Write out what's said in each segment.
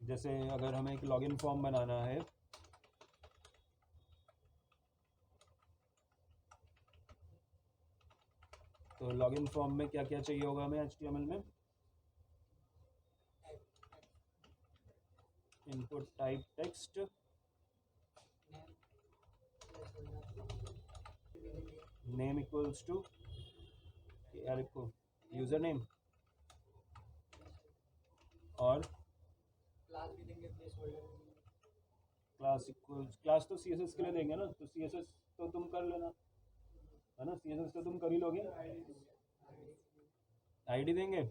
जैसे अगर हमें एक लॉगिन फॉर्म बनाना है, तो लॉगिन फॉर्म में क्या क्या चाहिए होगा हमें HTML में? Input type text, name equals to क्या लिखो, यूज़र नेम, और क्लास इक्वल्स, क्लास तो CSS के लिए देंगे ना, तो CSS तो तुम कर लेना, है ना, CSS तो तुम कर ही लोगे। आईडी देंगे,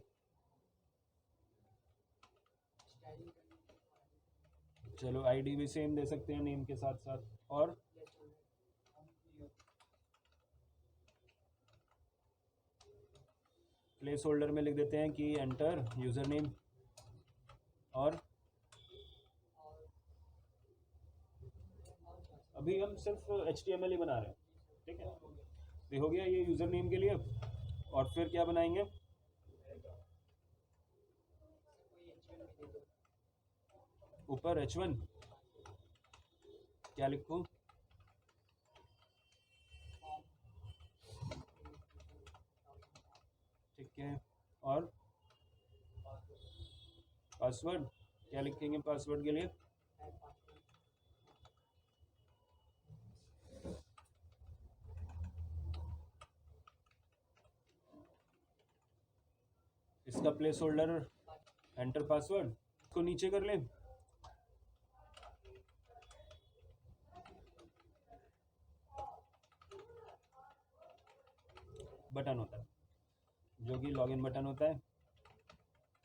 चलो आईडी भी सेम दे सकते हैं नेम के साथ साथ, और प्लेस होल्डर में लिख देते हैं कि एंटर यूज़र नेम, और अभी हम सिर्फ HTML ही बना रहे हैं, ठीक है। तो हो गया ये यूज़र नेम के लिए, और फिर क्या बनाएंगे, ऊपर H1 क्या लिखूं, ठीक है, और पासवर्ड क्या लिखेंगे पासवर्ड के लिए, इसका प्लेस होल्डर एंटर पासवर्ड, इसको नीचे कर लें, बटन होता है जो कि लॉगिन बटन होता है,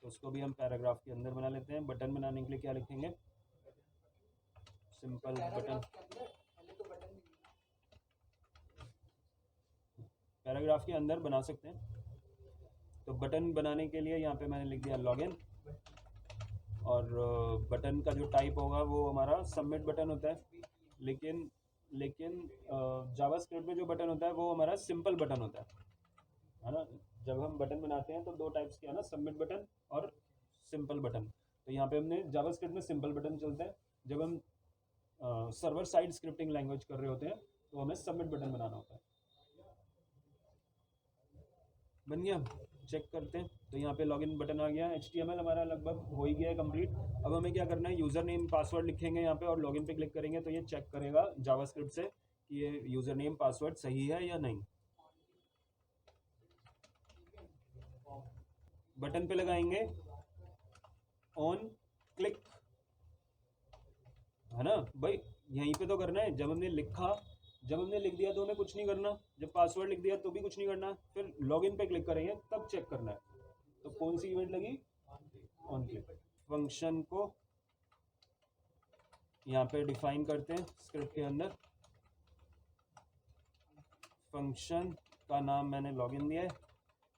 तो उसको भी हम पैराग्राफ के अंदर बना लेते हैं। बटन बनाने के लिए क्या लिखेंगे, सिंपल बटन, पैराग्राफ के अंदर बना सकते हैं। तो बटन बनाने के लिए यहाँ पे मैंने लिख दिया लॉगिन, और बटन का जो टाइप होगा वो हमारा सबमिट बटन होता है, लेकिन जावास्क्रिप्ट में जो बटन होता है वो हमारा सिंपल बटन होता है ना। जब हम बटन बनाते हैं तो दो टाइप्स के है ना, सबमिट बटन और सिंपल बटन। तो यहाँ पे हमने जावास्क्रिप्ट में सिंपल बटन चलता है, जब हम सर्वर साइड स्क्रिप्टिंग लैंग्वेज कर रहे होते हैं तो हमें सबमिट बटन बनाना होता है। बन गया, चेक करते हैं। तो यहाँ पे लॉगिन बटन आ गया, HTML हमारा लगभग हो ही गया है कंप्लीट। अब हमें क्या करना है, यूज़र नेम पासवर्ड लिखेंगे यहाँ पे और लॉगिन पे क्लिक करेंगे तो ये चेक करेगा जावास्क्रिप्ट से कि ये यूज़र नेम पासवर्ड सही है या नहीं। बटन पे लगाएंगे ऑन क्लिक, है ना भाई, यहीं पे तो करना है। जब हमने लिख दिया तो हमें कुछ नहीं करना, जब पासवर्ड लिख दिया तो भी कुछ नहीं करना, फिर लॉगिन पे क्लिक करेंगे तब चेक करना है। तो कौन सी इवेंट लगी, ऑन क्लिक। फंक्शन को यहाँ पे डिफाइन करते हैं स्क्रिप्ट के अंदर, फंक्शन का नाम मैंने लॉगिन दिया है,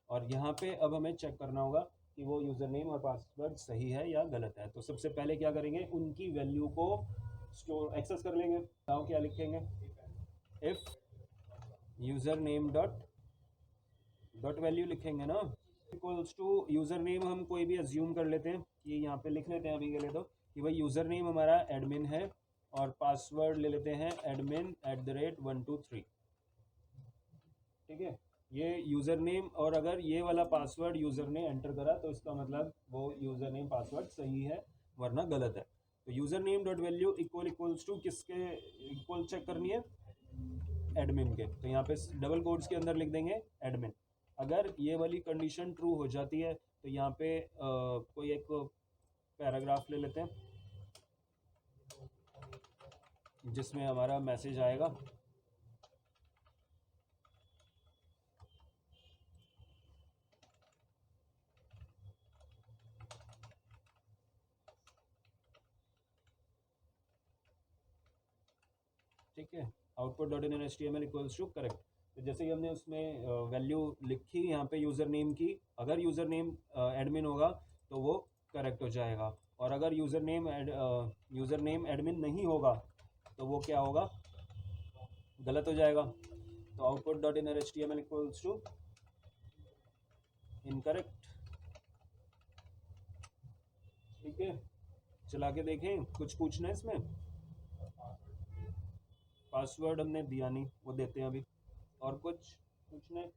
और यहाँ पे अब हमें चेक करना होगा कि वो यूज़र नेम और पासवर्ड सही है या गलत है। तो सबसे पहले क्या करेंगे, उनकी वैल्यू को स्टोर एक्सेस कर लेंगे। नाउ क्या लिखेंगे, if user name dot value लिखेंगे ना, इक्वल्स टू यूज़र नेम हम कोई भी अज्यूम कर लेते हैं कि यहाँ पे लिख लेते हैं अभी के लिए तो, कि भाई यूज़र नेम हमारा एडमिन है और पासवर्ड ले लेते हैं admin@123, ठीक है। ये यूज़र नेम, और अगर ये वाला पासवर्ड यूज़र ने एंटर करा तो इसका मतलब वो यूज़र नेम पासवर्ड सही है, वरना गलत है। तो user name dot value equals to किसके इक्वल चेक करनी है, एडमिन के। तो यहाँ पे डबल कोड्स के अंदर लिख देंगे एडमिन। अगर ये वाली कंडीशन ट्रू हो जाती है तो यहाँ पे कोई एक पैराग्राफ ले लेते हैं जिसमें हमारा मैसेज आएगा, ठीक है, output dot in HTML equals to correct. तो जैसे ही हमने उसमें वैल्यू लिखी यहाँ पे यूज़र नेम की, अगर यूज़र नेम एडमिन होगा तो वो करेक्ट हो जाएगा, और अगर यूज़र नेम एडमिन नहीं होगा तो वो क्या होगा, गलत हो जाएगा। तो output dot in HTML equals to incorrect, ठीक है। चला के देखें, कुछ पूछना है इसमें? पासवर्ड हमने दिया नहीं, वो देते हैं अभी। और कुछ पूछना है?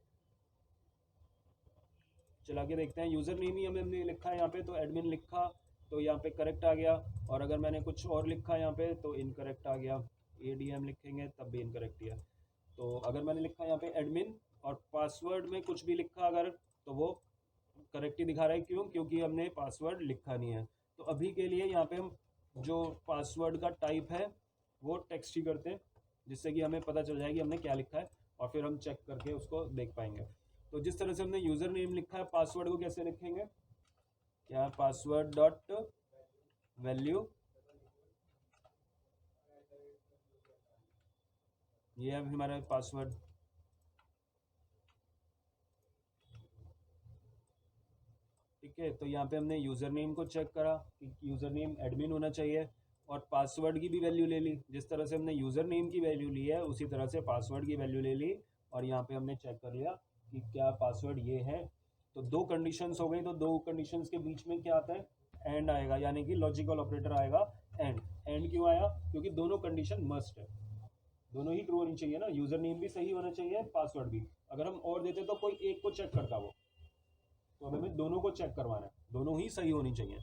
चला के देखते हैं। यूज़र नेम ही हमने लिखा है यहाँ पे, तो एडमिन लिखा तो यहाँ पे करेक्ट आ गया, और अगर मैंने कुछ और लिखा यहाँ पे तो इनकरेक्ट आ गया। ADM लिखेंगे तब भी इनकरेक्ट ही है। तो अगर मैंने लिखा यहाँ पे एडमिन और पासवर्ड में कुछ भी लिखा अगर, तो वो करेक्ट ही दिखा रहा है। क्यों? क्योंकि हमने पासवर्ड लिखा नहीं है। तो अभी के लिए यहाँ पे हम जो पासवर्ड का टाइप है वो टेक्स्ट ही करते हैं, जिससे कि हमें पता चल जाए कि हमने क्या लिखा है, और फिर हम चेक करके उसको देख पाएंगे। तो जिस तरह से हमने यूज़र नेम लिखा है, पासवर्ड को कैसे लिखेंगे? क्या? पासवर्ड डॉट वैल्यू, ये है हमारा पासवर्ड। ठीक है, तो यहाँ पे हमने यूज़र नेम को चेक करा कि यूज़र नेम एडमिन होना चाहिए, और पासवर्ड की भी वैल्यू ले ली। जिस तरह से हमने यूज़र नेम की वैल्यू ली है उसी तरह से पासवर्ड की वैल्यू ले ली, और यहाँ पे हमने चेक कर लिया कि क्या पासवर्ड ये है। तो दो कंडीशंस हो गई, तो दो कंडीशंस के बीच में क्या आता है? एंड आएगा, यानी कि लॉजिकल ऑपरेटर आएगा एंड। एंड क्यों आया? क्योंकि दोनों कंडीशन मस्ट है, दोनों ही ट्रू होनी चाहिए ना। यूज़र नेम भी सही होना चाहिए, पासवर्ड भी। अगर हम और देते तो कोई एक को चेक करता वो, तो हमें दोनों को चेक करवाना है, दोनों ही सही होनी चाहिए।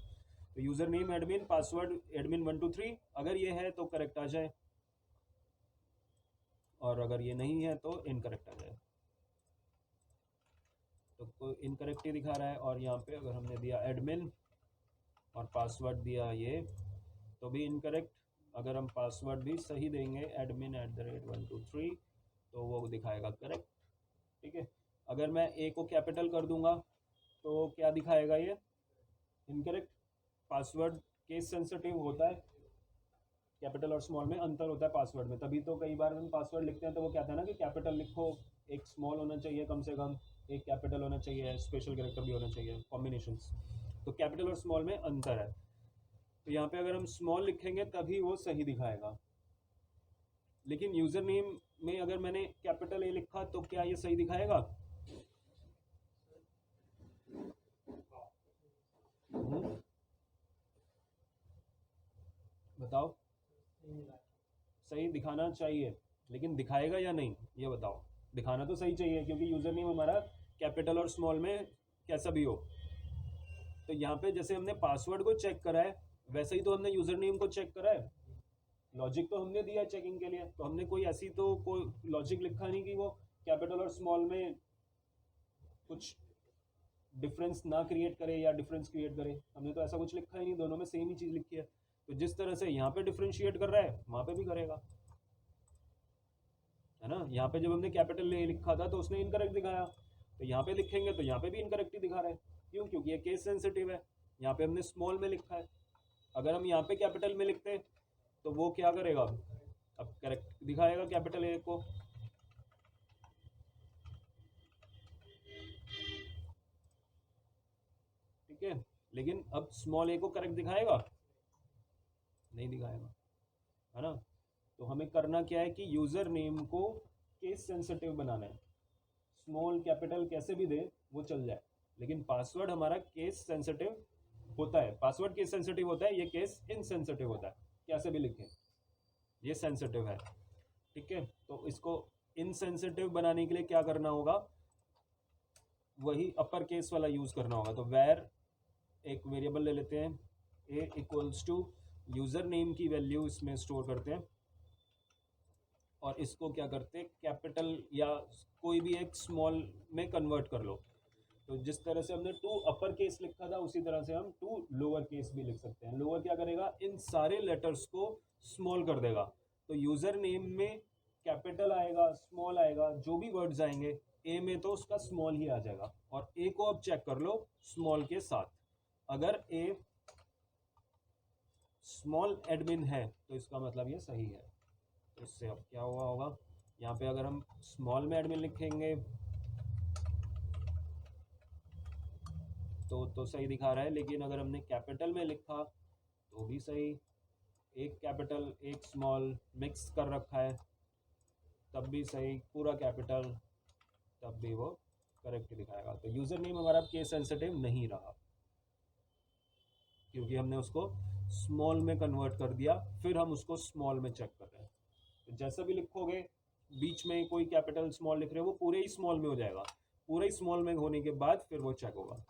तो user name admin, password admin 1 2 3, अगर ये है तो करेक्ट आ जाए, और अगर ये नहीं है तो इनकरेक्ट आ जाए। तो इनकरेक्ट ही दिखा रहा है। और यहाँ पे अगर हमने दिया एडमिन और पासवर्ड दिया ये, तो भी इनकरेक्ट। अगर हम पासवर्ड भी सही देंगे admin@123, तो वो दिखाएगा करेक्ट। ठीक है, अगर मैं ए को कैपिटल कर दूंगा तो क्या दिखाएगा? ये इनकरेक्ट। पासवर्ड केस सेंसिटिव होता है, कैपिटल और स्मॉल में अंतर होता है पासवर्ड में, तभी तो कई बार हम पासवर्ड लिखते हैं तो वो कहता है ना कि कैपिटल लिखो, एक स्मॉल होना चाहिए कम से कम, एक कैपिटल होना चाहिए, स्पेशल कैरेक्टर भी होना चाहिए, कॉम्बिनेशंस। तो कैपिटल और स्मॉल में अंतर है। तो यहाँ पे अगर हम स्मॉल लिखेंगे तभी वो सही दिखाएगा। लेकिन यूज़र नेम में अगर मैंने कैपिटल ए लिखा तो क्या ये सही दिखाएगा? बताओ। सही दिखाना चाहिए, लेकिन दिखाएगा या नहीं ये बताओ। दिखाना तो सही चाहिए, क्योंकि यूज़र नेम हमारा कैपिटल और स्मॉल में कैसा भी हो। तो यहाँ पे जैसे हमने पासवर्ड को चेक करा है, वैसे ही तो हमने यूज़र नेम को चेक करा है। लॉजिक तो हमने दिया चेकिंग के लिए, तो हमने कोई ऐसी तो कोई लॉजिक लिखा नहीं कि वो कैपिटल और स्मॉल में कुछ डिफरेंस ना क्रिएट करे या डिफरेंस क्रिएट करे। हमने तो ऐसा कुछ लिखा ही नहीं, दोनों में सेम ही चीज़ लिखी है। तो जिस तरह से यहाँ पे डिफ्रेंशिएट कर रहा है वहाँ पे भी करेगा, है ना। यहाँ पे जब हमने कैपिटल ए लिखा था तो उसने इनकरेक्ट दिखाया, तो यहाँ पे लिखेंगे तो यहाँ पे भी इनकरेक्ट ही दिखा रहा है। क्यों? क्योंकि ये केस सेंसिटिव है। यहाँ पे हमने स्मॉल में लिखा है, अगर हम यहाँ पे कैपिटल में लिखते हैं तो वो क्या करेगा? अब करेक्ट दिखाएगा कैपिटल ए को। ठीक है, लेकिन अब स्मॉल ए को करेक्ट दिखाएगा? नहीं दिखाएगा, है ना। तो हमें करना क्या है कि यूज़र नेम को केस सेंसिटिव बनाना है। स्मॉल कैपिटल कैसे भी दे वो चल जाए, लेकिन पासवर्ड हमारा केस सेंसिटिव होता है। पासवर्ड केस सेंसिटिव होता है, ये केस इनसेंसिटिव होता है। कैसे भी लिखें, ये सेंसिटिव है। ठीक है, तो इसको इनसेंसिटिव बनाने के लिए क्या करना होगा? वही अपर केस वाला यूज़ करना होगा। तो वेर, एक वेरिएबल ले लेते हैं, ए इक्वल्स टू यूज़र नेम की वैल्यू इसमें स्टोर करते हैं, और इसको क्या करते हैं? कैपिटल या कोई भी एक स्मॉल में कन्वर्ट कर लो। तो जिस तरह से हमने टू अपर केस लिखा था उसी तरह से हम टू लोअर केस भी लिख सकते हैं। लोअर क्या करेगा? इन सारे लेटर्स को स्मॉल कर देगा। तो यूज़र नेम में कैपिटल आएगा, स्मॉल आएगा, जो भी वर्ड्स आएंगे ए में तो उसका स्मॉल ही आ जाएगा। और ए को अब चेक कर लो स्मॉल के साथ, अगर ए स्मॉल एडमिन है तो इसका मतलब ये सही है। तो इससे अब क्या हुआ होगा? यहाँ पे अगर हम स्मॉल में एडमिन लिखेंगे तो सही दिखा रहा है, लेकिन अगर हमने कैपिटल में लिखा तो भी सही। एक कैपिटल एक स्मॉल मिक्स कर रखा है तब भी सही, पूरा कैपिटल तब भी वो करेक्ट दिखाएगा। तो यूज़र नेम हमारा केस सेंसिटिव नहीं रहा, क्योंकि हमने उसको स्मॉल में कन्वर्ट कर दिया, फिर हम उसको स्मॉल में चेक कर रहे हैं। तो जैसा भी लिखोगे, बीच में कोई कैपिटल स्मॉल लिख रहे हो वो पूरे ही स्मॉल में हो जाएगा, पूरे ही स्मॉल में होने के बाद फिर वो चेक होगा।